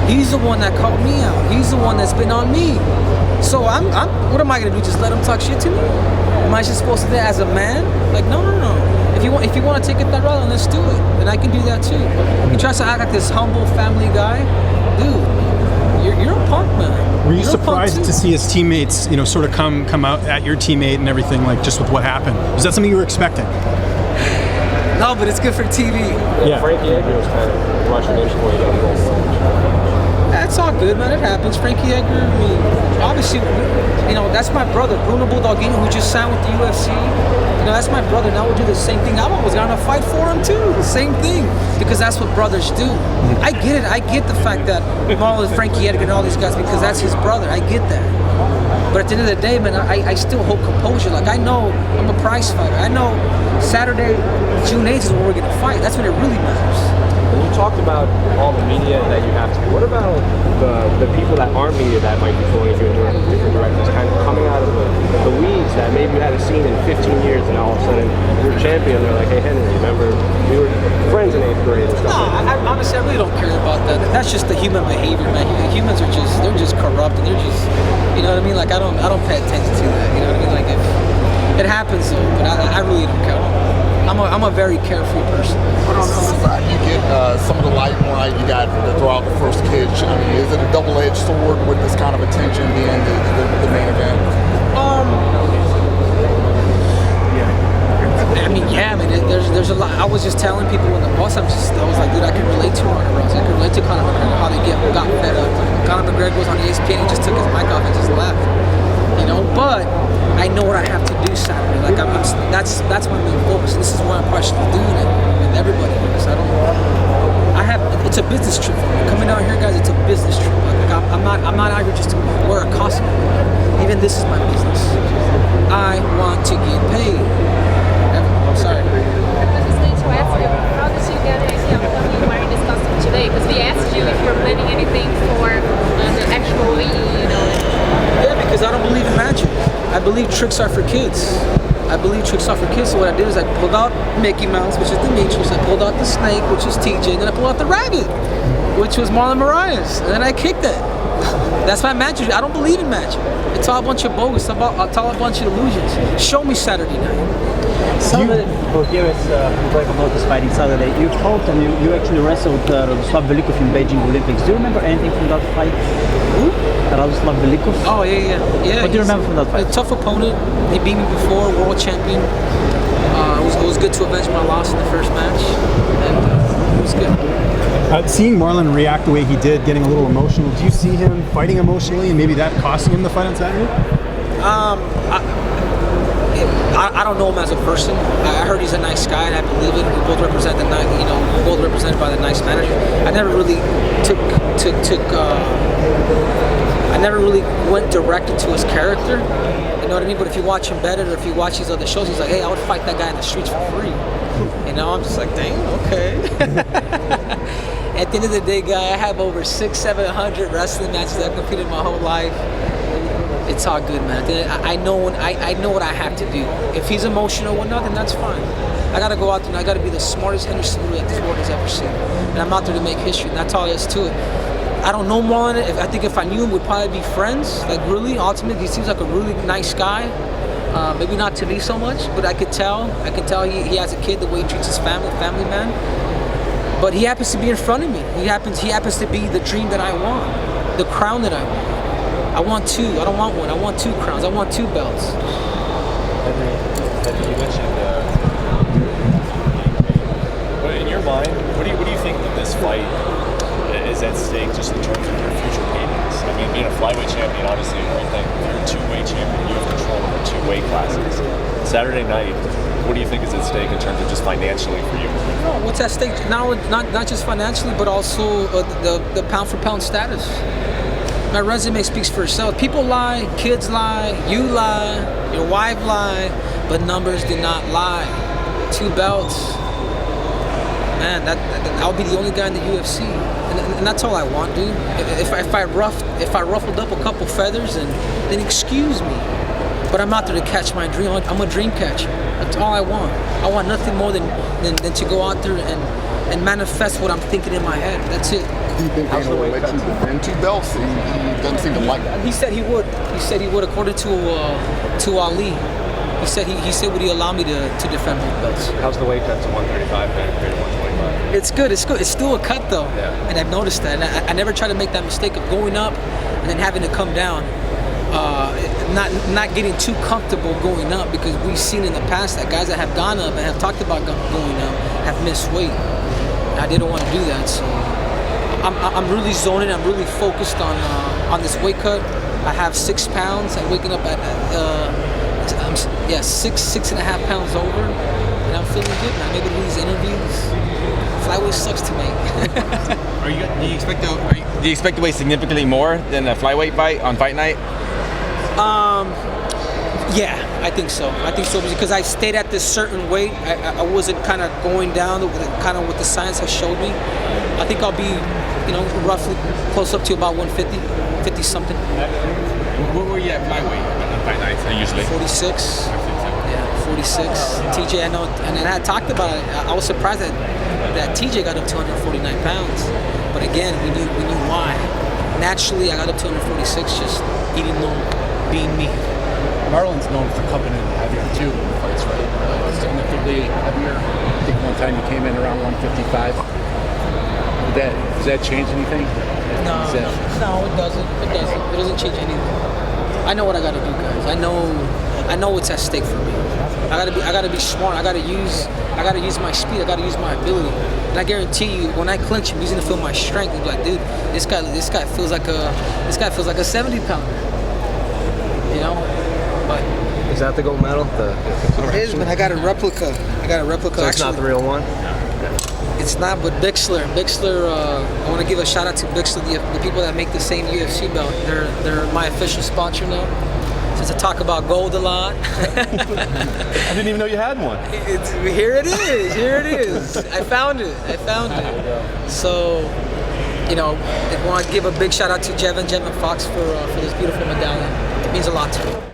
He's the one that called me out. He's the one that's been on me. So what am I gonna do? Just let him talk shit to me? Am I just supposed to do that as a man? Like, no. If you want to take it that route, then let's do it. And I can do that too. He tries to act like this humble family guy, dude. You're a punk, man. Were you surprised to see his teammates, sort of come out at your teammate and everything, like just with what happened? Is that something you were expecting? No, but it's good for TV. Yeah. Frankie Edgar was kind of rushing into it. That's all good, man. It happens. Frankie Edgar, I mean, obviously, that's my brother, Bruno Bulldogino, who just signed with the UFC. That's my brother. Now we'll do the same thing. I was gonna fight for him too. The same thing, because that's what brothers do. I get it. I get the fact that Marlon, Frankie Edgar, and all these guys, because that's his brother. I get that. But at the end of the day, man, I still hold composure. Like, I know I'm a prize fighter. I know Saturday, June 8th is when we're gonna fight. That's when it really matters. When you talked about all the media that you have to, what about the people that aren't media that might be pulling you in different directions, kind of coming out of the weeds that maybe you hadn't seen in 15 years, and all of a sudden you're a champion, they're like, hey, Henry, remember we were friends in 8th grade and stuff like that? Honestly, I really don't care about that. That's just the human behavior, man. Humans are they're just corrupt, and they're just, you know what I mean? Like, I don't pay attention to that, you know what I mean? Like, it happens though, but I really don't care. I'm a very carefree person. But on the other side, you get some of the limelight you got to throw out the first pitch. I mean, is it a double-edged sword with this kind of attention being the main event? I mean, there's a lot. I was just telling people in the bus, I was like, dude, I can relate to Ronda Rousey. I can relate to Conor McGregor, how they got fed up. Conor McGregor was on ESPN, he just took his mic off and just left. But I know what I have to do Saturday. Like, that's my main focus. This is why I'm partially doing it with everybody. Because it's a business trip. Coming out here, guys, it's a business trip. Like, I'm not out here just to wear a costume. Even this is my business. I want to get paid. I'm sorry. I just need to ask you, how did you get the idea of coming wearing this costume today? Because we asked you if you're planning anything for the actual week, Yeah, because I don't believe in magic. I believe tricks are for kids. So what I did is I pulled out Mickey Mouse, which is Demetrius. I pulled out the snake, which is TJ. And then I pulled out the rabbit, which was Marlon Moraes. And then I kicked it. That's my magic. I don't believe in magic. It's all a bunch of bogus. It's all a bunch of illusions. Show me Saturday night. Here is Greg Lotus fighting Saturday. You fought and you actually wrestled Radoslav Velikov in Beijing Olympics. Do you remember anything from that fight? Who? Radoslav Velikov. Oh, yeah. What do you remember from that fight? A tough opponent. He beat me before, world champion. It was good to avenge my loss in the first match. And it was good. Seeing Marlon react the way he did, getting a little emotional, do you see him fighting emotionally and maybe that costing him the fight on Saturday? I don't know him as a person. I heard he's a nice guy, and I believe it. We both represent we're both represented by the nice manager. I never really I never really went directed to his character. You know what I mean? But if you watch him better, or if you watch these other shows, he's like, hey, I would fight that guy in the streets for free. I'm just like, dang, okay. At the end of the day, guy, I have over 600-700 wrestling matches that I've competed my whole life. It's all good, man. I know what I have to do. If he's emotional or not, then that's fine. I gotta go out there and I gotta be the smartest Henry Cejudo that this world has ever seen. And I'm out there to make history, and that's all there is to it. I don't know Marlon. I think if I knew him, we'd probably be friends. Like, really, ultimately, he seems like a really nice guy. Maybe not to me so much, but I could tell he has a kid, the way he treats his family man. But he happens to be in front of me. He happens to be the dream that I want, the crown that I want. I want two. I don't want one. I want 2 crowns. I want 2 belts. You mentioned, but in your mind, what do you think that this fight is at stake, just in terms of your future payments? I mean, being a flyweight champion, obviously, one thing. If you're a 2-weight champion, you have control over 2 weight classes. Saturday night, what do you think is at stake in terms of just financially for you? No, what's at stake now? Not just financially, but also the pound for pound status. My resume speaks for itself. People lie, kids lie, you lie, your wife lie, but numbers do not lie. 2 belts, man. I'll be the only guy in the UFC, and that's all I want, dude. If I ruffled up a couple feathers, then excuse me. But I'm out there to catch my dream. I'm a dream catcher. That's all I want. I want nothing more than to go out there and manifest what I'm thinking in my head. That's it. Do you think Dana will let you defend 2 belts? He doesn't seem to like that. He said he would. He said he would, according to Ali. He said would he allow me to defend both belts? How's the weight cut to 135 compared to 125? It's good. It's good. It's still a cut though, Yeah. and I've noticed that. And I never try to make that mistake of going up and then having to come down. Not getting too comfortable going up, because we've seen in the past that guys that have gone up and have talked about going up have missed weight. And I didn't want to do that, so I'm really zoning. I'm really focused on this weight cut. I have 6 pounds. I'm waking up at 6.5 pounds over, and I'm feeling good. I'm able to do these interviews. Flyweight sucks to make. Do you expect to weigh significantly more than a flyweight fight on fight night? Yeah, I think so. Because I stayed at this certain weight. I wasn't kind of going down kind of what the science has showed me. I think I'll be, roughly close up to about 150, 50 something. What were you at flyweight on fight nights usually? 46. Yeah, 46. TJ, I know, and I had talked about it. I was surprised that TJ got up to 149 pounds. But again, we knew why. Naturally, I got up to 146, just eating normal, being me. Marlon's known for coming in heavier too in fights, right? Significantly heavier. I think one time you came in around 155. Does that change anything? No, it doesn't. It doesn't change anything. I know what I gotta do, guys. I know what's at stake for me. I gotta be smart. I gotta use my speed. I gotta use my ability. And I guarantee you, when I clinch, I'm using to feel my strength. And be like, dude, this guy feels like a 70 pounder. But Is that the gold medal? it is, man. I got a replica. So it's not the real one? It's not, but Bixler, I want to give a shout out to Bixler, the people that make the same UFC belt. They're my official sponsor now. Since I talk about gold a lot. I didn't even know you had one. Here it is. I found it. So, I want to give a big shout out to Jevin Fox for this beautiful medallion. It means a lot to me.